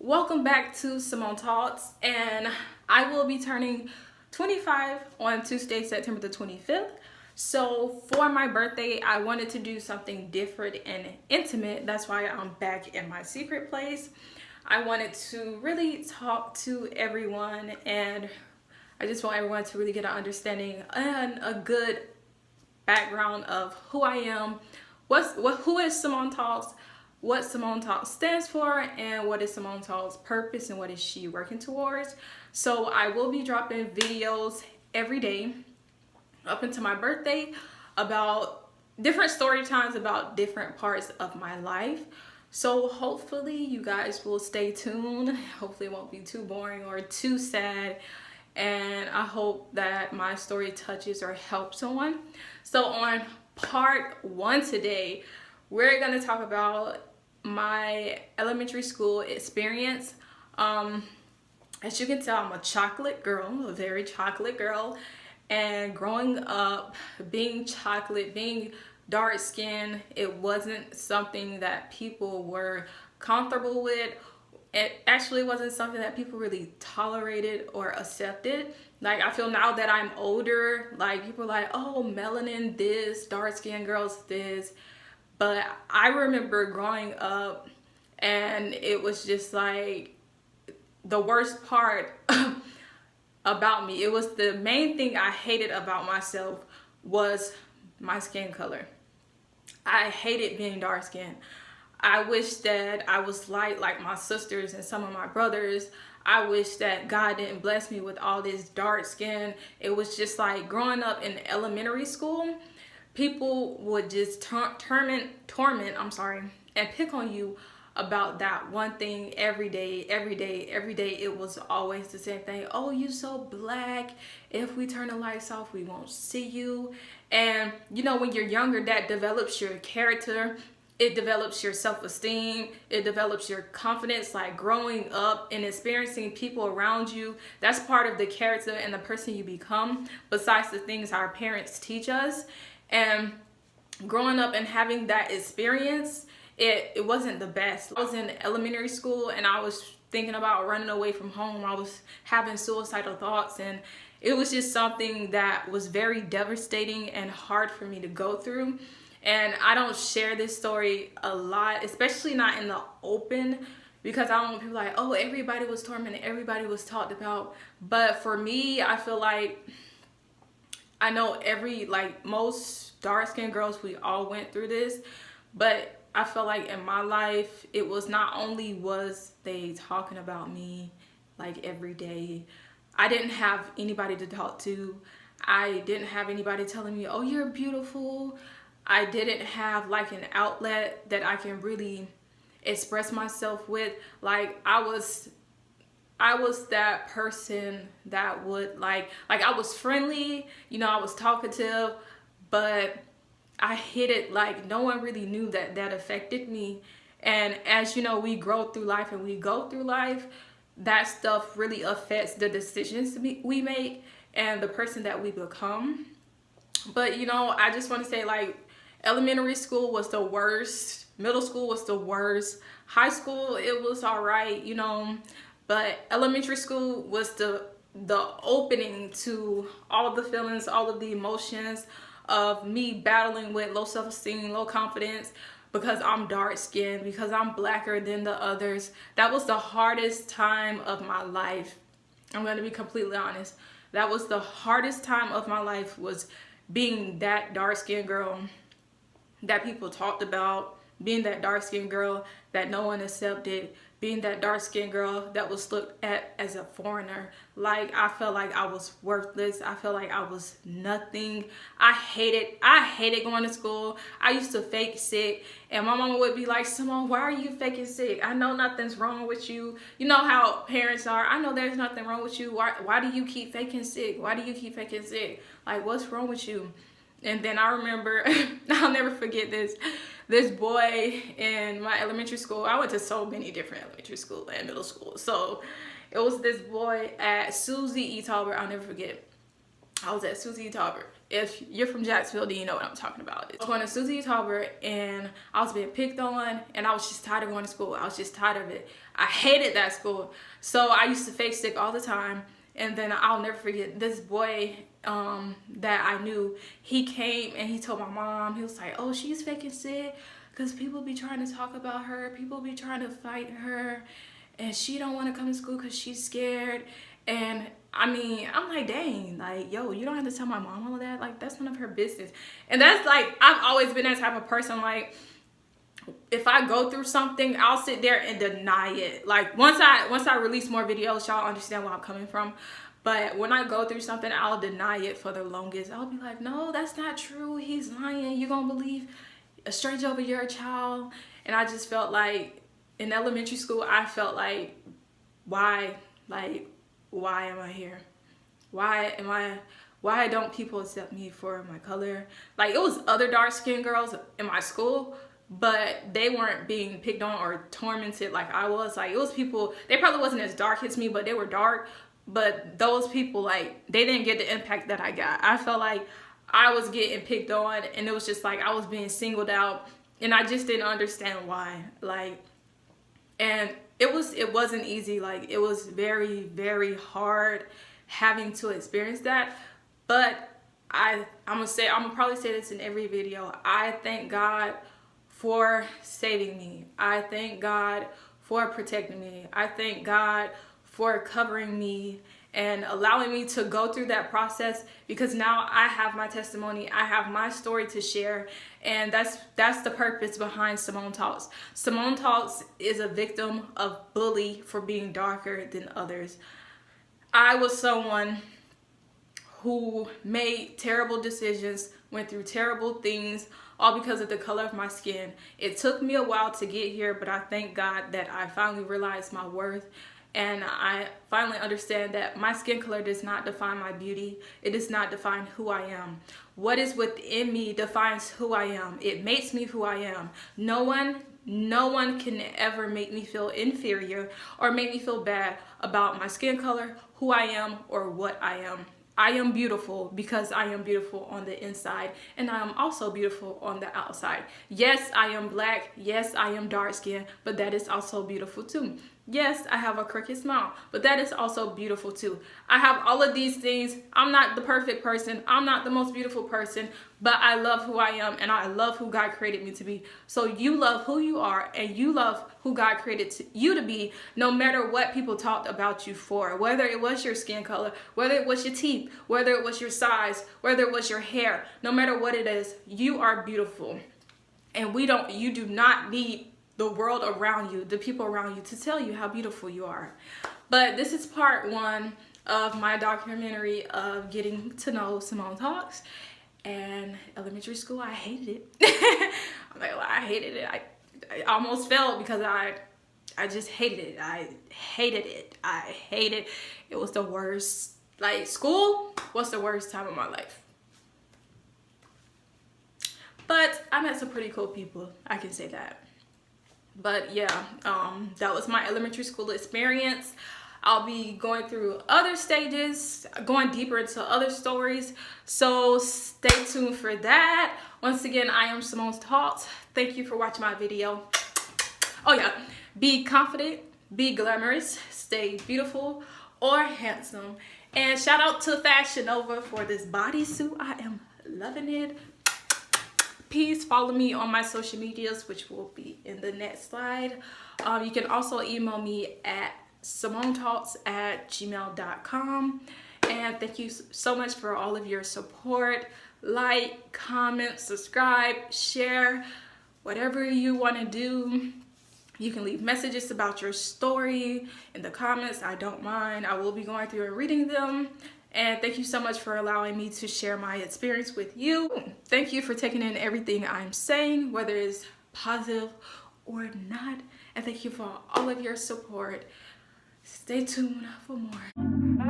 Welcome back to Symone Talks, and I will be turning 25 on Tuesday, September the 25th. So for my birthday, I wanted to do something different and intimate. That's why I'm back in my secret place. I wanted to really talk to everyone, and I just want everyone to really get an understanding and a good background of who I am, who is Symone Talks, what Symone Talks stands for, and what is Symone Talks' purpose and what is she working towards. So I will be dropping videos every day up until my birthday about different story times about different parts of my life. So hopefully you guys will stay tuned. Hopefully it won't be too boring or too sad. And I hope that my story touches or helps someone. So on part one today, we're gonna talk about my elementary school experience. As you can tell, I'm a chocolate girl, a very chocolate girl. And growing up, being chocolate, being dark skinned, it wasn't something that people were comfortable with. It actually wasn't something that people really tolerated or accepted. Like, I feel now that I'm older, like, people are like, oh, melanin this, dark skinned girls this. But I remember growing up, and it was just like the worst part about me. It was the main thing I hated about myself was my skin color. I hated being dark skinned. I wish that I was light like my sisters and some of my brothers. I wish that God didn't bless me with all this dark skin. It was just like growing up in elementary school, people would just torment, and pick on you about that one thing every day. It was always the same thing. Oh, you so black. If we turn the lights off, we won't see you. And you know, when you're younger, that develops your character. It develops your self-esteem. It develops your confidence. Like, growing up and experiencing people around you, that's part of the character and the person you become, besides the things our parents teach us. And growing up and having that experience, it wasn't the best. I was in elementary school and I was thinking about running away from home. I was having suicidal thoughts, and it was just something that was very devastating and hard for me to go through. And I don't share this story a lot, especially not in the open, because I don't want people like, oh, everybody was tormented, everybody was talked about. But for me, I feel like I know most dark-skinned girls, we all went through this. But I feel like in my life, it was not only was they talking about me like every day, I didn't have anybody to talk to. I didn't have anybody telling me, oh, you're beautiful. I didn't have like an outlet that I can really express myself with. Like, I was that person that would like I was friendly, you know, I was talkative, but I hid it. Like, no one really knew that affected me. And as you know, we grow through life and we go through life, that stuff really affects the decisions we make and the person that we become. But you know, I just want to say, like, elementary school was the worst. Middle school was the worst. High school, it was all right, you know. But elementary school was the opening to all the feelings, all of the emotions of me battling with low self-esteem, low confidence, because I'm dark-skinned, because I'm blacker than the others. That was the hardest time of my life. I'm going to be completely honest. That was the hardest time of my life, was being that dark-skinned girl that people talked about, being that dark-skinned girl that no one accepted, being that dark-skinned girl that was looked at as a foreigner. Like, I felt like I was worthless. I felt like I was nothing. I hated going to school. I used to fake sick, and my mama would be like, Symone, why are you faking sick? I know nothing's wrong with you. You know how parents are. I know there's nothing wrong with you. Why do you keep faking sick? Why do you keep faking sick? Like, what's wrong with you? And then I remember, I'll never forget this boy in my elementary school. I went to so many different elementary school and middle school. So it was this boy at Susie E. Talbert, I'll never forget. I was at Susie Talbert. If you're from Jacksonville, then you know what I'm talking about. I was going to Susie Talbert and I was being picked on and I was just tired of going to school. I was just tired of it. I hated that school. So I used to fake sick all the time. And then I'll never forget this boy that I knew. He came and he told my mom, he was like, oh, she's faking sick because people be trying to talk about her. People be trying to fight her. And she don't want to come to school because she's scared. And I mean, I'm like, dang, like, yo, you don't have to tell my mom all of that. Like, that's none of her business. And that's like, I've always been that type of person. Like, if I go through something, I'll sit there and deny it. Like, once I release more videos, y'all understand where I'm coming from. But when I go through something, I'll deny it for the longest. I'll be like, no, that's not true. He's lying. You gonna believe a stranger over your child? And I just felt like, in elementary school, I felt like, why am I here? Why don't people accept me for my color? Like, it was other dark-skinned girls in my school, but they weren't being picked on or tormented like I was. Like, it was people, they probably wasn't as dark as me, but they were dark. But those people, like, they didn't get the impact that I got. I felt like I was getting picked on, and it was just like I was being singled out, and I just didn't understand why. Like, and it wasn't easy. Like, it was very, very hard having to experience that. But I'm gonna probably say this in every video. I thank God for saving me. I thank God for protecting me. I thank God for covering me and allowing me to go through that process, because now I have my testimony, I have my story to share, and that's the purpose behind Symone Talks. Symone Talks is a victim of bully for being darker than others. I was someone who made terrible decisions, went through terrible things, all because of the color of my skin. It took me a while to get here, but I thank God that I finally realized my worth. And I finally understand that my skin color does not define my beauty. It does not define who I am. What is within me defines who I am. It makes me who I am. No one can ever make me feel inferior or make me feel bad about my skin color, who I am, or what I am. I am beautiful because I am beautiful on the inside, and I am also beautiful on the outside. Yes, I am black. Yes, I am dark skinned, but that is also beautiful too. Yes, I have a crooked smile, but that is also beautiful too. I have all of these things. I'm not the perfect person. I'm not the most beautiful person, but I love who I am, and I love who God created me to be. So you love who you are, and you love who God created you to be, no matter what people talked about you for, whether it was your skin color, whether it was your teeth, whether it was your size, whether it was your hair. No matter what it is, you are beautiful. And you do not need the world around you, the people around you, to tell you how beautiful you are. But this is part one of my documentary of getting to know Symone Talks. And elementary school, I hated it. I'm like, well, I hated it. I almost failed because I just hated it. I hated it. I hated it. It was the worst. Like, school was the worst time of my life. But I met some pretty cool people, I can say that. But yeah, that was my elementary school experience. I'll be going through other stages, going deeper into other stories. So stay tuned for that. Once again, I am Symone Talks. Thank you for watching my video. Oh yeah, be confident, be glamorous, stay beautiful or handsome. And shout out to Fashion Nova for this bodysuit. I am loving it. Please follow me on my social medias, which will be in the next slide. You can also email me at symonetalks@gmail.com. And thank you so much for all of your support. Like, comment, subscribe, share, whatever you want to do. You can leave messages about your story in the comments. I don't mind. I will be going through and reading them. And thank you so much for allowing me to share my experience with you. Thank you for taking in everything I'm saying, whether it's positive or not. And thank you for all of your support. Stay tuned for more. And